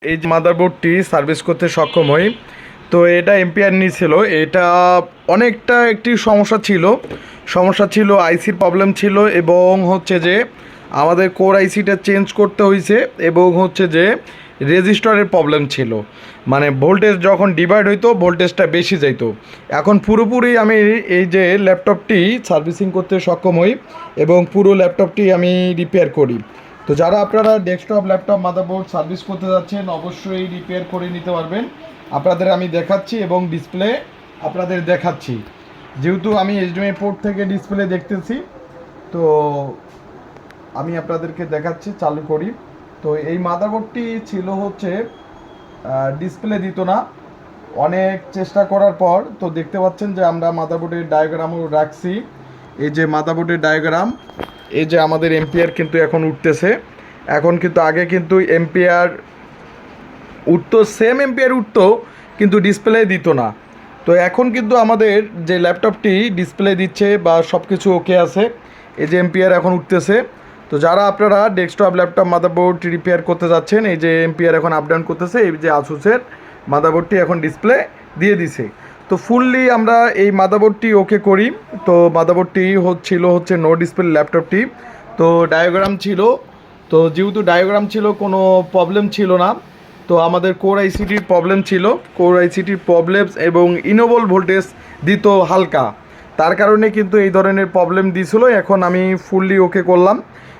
এই যে মাদারবোর্ডটি সার্ভিস করতে সক্ষম হই। তো এটা এম্পিয়ার নিয়েছিল, এটা অনেকটা একটি সমস্যা ছিল, আইসির প্রবলেম ছিল, এবং হচ্ছে যে আমাদের কোর আইসিটা চেঞ্জ করতে হয়েছে, এবং হচ্ছে যে রেজিস্টারের প্রবলেম ছিল, মানে ভোল্টেজ যখন ডিভাইড হইতো ভোল্টেজটা বেশি যাইতো। এখন পুরোপুরি আমি এই যে ল্যাপটপটি সার্ভিসিং করতে সক্ষম হই এবং পুরো ল্যাপটপটি আমি রিপেয়ার করি। তো যারা আপনারা ডেস্কটপ ল্যাপটপ মাদারবোর্ড সার্ভিস করতে যাচ্ছেন অবশ্যই রিপেয়ার করে নিতে পারবেন। আপনাদের আমি দেখাচ্ছি এবং ডিসপ্লে আপনাদের দেখাচ্ছি, যেহেতু আমি এইচডিএমআই পোর্ট থেকে ডিসপ্লে দেখতেছি, তো আমি আপনাদেরকে দেখাচ্ছি, চালু করি। তো এই মাদারবোর্ডটি ছিল হচ্ছে ডিসপ্লে দিত না, অনেক চেষ্টা করার পর তো দেখতে পাচ্ছেন যে আমরা মাদারবোর্ডের ডায়াগ্রামও রাখছি। এই যে মাদারবোর্ডের ডায়াগ্রাম, এই যে আমাদের এম্পিয়ার কিন্তু এখন উঠতেছে। এখন কিন্তু আগে কিন্তু এম্পিয়ার উঠতো, সেম এম্পিয়ার উঠতো, কিন্তু ডিসপ্লে দিত না। তো এখন কিন্তু আমাদের যে ল্যাপটপটি ডিসপ্লে দিচ্ছে বা সব কিছু ওকে আছে, এই যে এম্পিয়ার এখন উঠতেছে। তো যারা আপনারা ডেস্কটপ ল্যাপটপ মাদারবোর্ড রিপেয়ার করতে যাচ্ছেন, এই যে এম্পিয়ার এখন আপ ডাউন করতেছে, এই যে আসুসের মাদারবোর্ডটি এখন ডিসপ্লে দিয়ে দিছে। তো ফুললি আমরা এই মাদারবোর্ডটি ওকে করি। তো মাদারবোর্ডটি হচ্ছে নো ডিসপ্লে ল্যাপটপটি। তো ডায়াগ্রাম ছিল, তো যেহেতু ডায়াগ্রাম ছিল কোনো প্রবলেম ছিল না। তো আমাদের কোর আইসিটির প্রবলেম ছিল, কোর আইসিটির প্রবলেমস এবং ইনোবল ভোল্টেজ দিত হালকা, তার কারণে কিন্তু এই ধরনের প্রবলেম দিয়েছিল। এখন আমি ফুললি ওকে করলাম।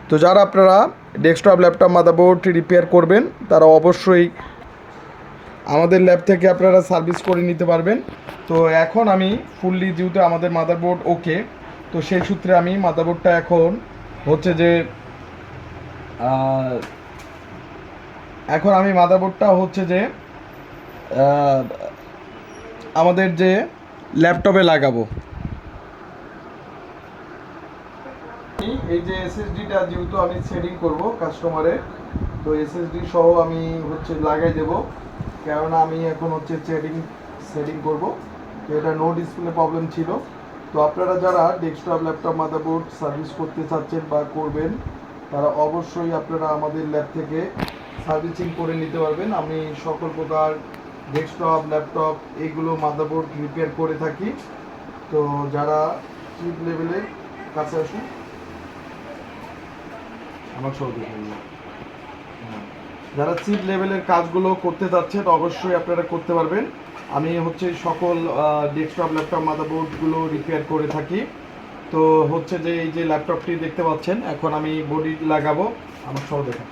তো যারা আপনারা ডেস্কটপ ল্যাপটপ মাদারবোর্ড রিপেয়ার করবেন তারা অবশ্যই আমাদের ল্যাব থেকে আপনারা সার্ভিস করে নিতে পারবেন। তো এখন আমি ফুললি যেহেতু আমাদের মাদারবোর্ড ওকে, তো সেই সূত্রে আমি মাদারবোর্ডটা এখন হচ্ছে যে এখন আমি মাদারবোর্ডটা হচ্ছে যে আমাদের যে ল্যাপটপে লাগাবো। এই যে এসএসডিটা যেহেতু আমি সেটিং করব কাস্টমারের, তো এসএসডি সহ আমি হচ্ছে লাগাই দেব, কেননা আমি এখন হচ্ছে সেটিং করব। তো এটা নো ডিসপ্লে প্রবলেম ছিল। তো আপনারা যারা ডেস্কটপ ল্যাপটপ মাদারবোর্ড সার্ভিস করতে চাচ্ছেন বা করবেন, তারা অবশ্যই আপনারা আমাদের ল্যাব থেকে সার্ভিসিং করে নিতে পারবেন। আমি সকল প্রকার ডেস্কটপ ল্যাপটপ এইগুলো মাদারবোর্ড রিপেয়ার করে থাকি। তো যারা চিপ লেভেলের কাছে আসুন, আমার সৌদি যারা চিপ লেভেলের কাজগুলো করতে চাচ্ছেন অবশ্যই আপনারা করতে পারবেন। আমি হচ্ছে সকল ডেস্কটপ ল্যাপটপ মাদারবোর্ডগুলো রিপেয়ার করে থাকি। তো হচ্ছে যে এই যে ল্যাপটপটি দেখতে পাচ্ছেন, এখন আমি বডি লাগাবো, আমার সহ দেখা।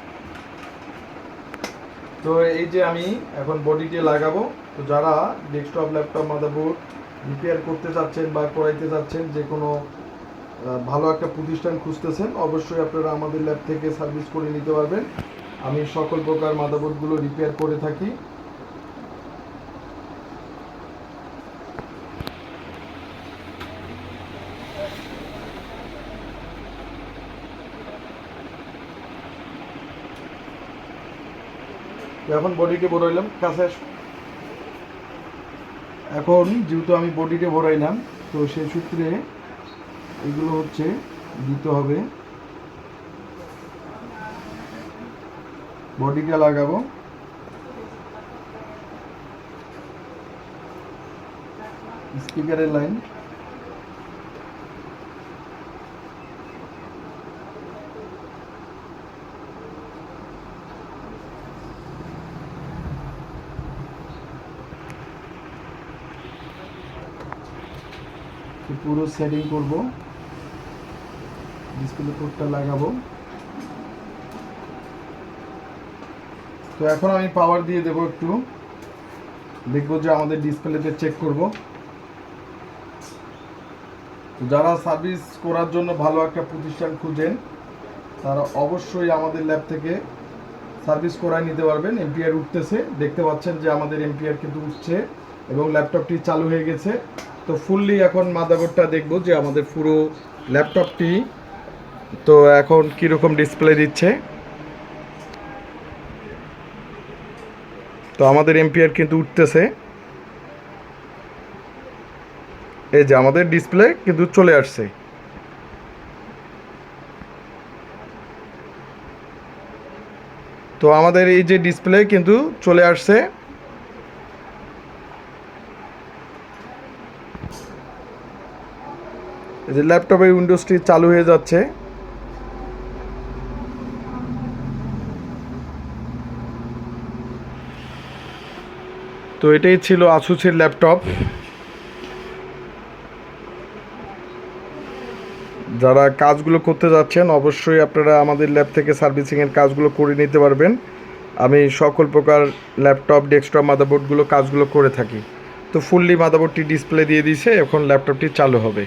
তো এই যে আমি এখন বডিটি লাগাবো। তো যারা ডেস্কটপ ল্যাপটপ মাদারবোর্ড রিপেয়ার করতে চাচ্ছেন বা করাইতে চাচ্ছেন, যে কোনো ভালো একটা প্রতিষ্ঠান খুঁজতেছেন, অবশ্যই আপনারা আমাদের ল্যাব থেকে সার্ভিস করে নিতে পারবেন। আমি সকল প্রকার মাদারবোর্ডগুলো রিপেয়ার করে থাকি। এখন বডিটি ভরাইলাম, কাছে এখন যেহেতু আমি বডিটি ভরাইলাম, তো সেই সূত্রে এগুলো হচ্ছে দিতে হবে, বডিটা লাগাবো। স্পিকারের লাইন, পুরো সেটিং করব, ডিসপ্লে কোডটা লাগাবো। তো এখন আমি পাওয়ার দিয়ে দেবো, একটু দেখবো যে আমাদের ডিসপ্লেতে চেক করব। তো যারা সার্ভিস করার জন্য ভালো একটা প্রতিষ্ঠান খুঁজেন, তারা অবশ্যই আমাদের ল্যাব থেকে সার্ভিস করায় নিতে পারবেন। এম্পিয়ার উঠতেছে, দেখতে পাচ্ছেন যে আমাদের এম্পিয়ার কিন্তু উঠছে এবং ল্যাপটপটি চালু হয়ে গেছে। তো ফুললি এখন মাদারবোর্ডটা দেখব যে আমাদের পুরো ল্যাপটপটি তো এখন কীরকম ডিসপ্লে দিচ্ছে। তো আমাদের এম্পিয়ার কিন্তু উঠতেছে, এই যে আমাদের ডিসপ্লে কিন্তু চলে আসছে। তো আমাদের এই যে ডিসপ্লে কিন্তু চলে আসছে। এই যে ল্যাপটপের উইন্ডোজটি চালু হয়ে যাচ্ছে। তো এটাই ছিল আসুসের ল্যাপটপ। যারা কাজগুলো করতে যাচ্ছেন অবশ্যই আপনারা আমাদের ল্যাব থেকে সার্ভিসিংয়ের কাজগুলো করে নিতে পারবেন। আমি সকল প্রকার ল্যাপটপ, ডেস্কটপ, মাদারবোর্ডগুলো কাজগুলো করে থাকি। তো ফুললি মাদারবোর্ডটি ডিসপ্লে দিয়ে দিয়েছে, এখন ল্যাপটপটি চালু হবে।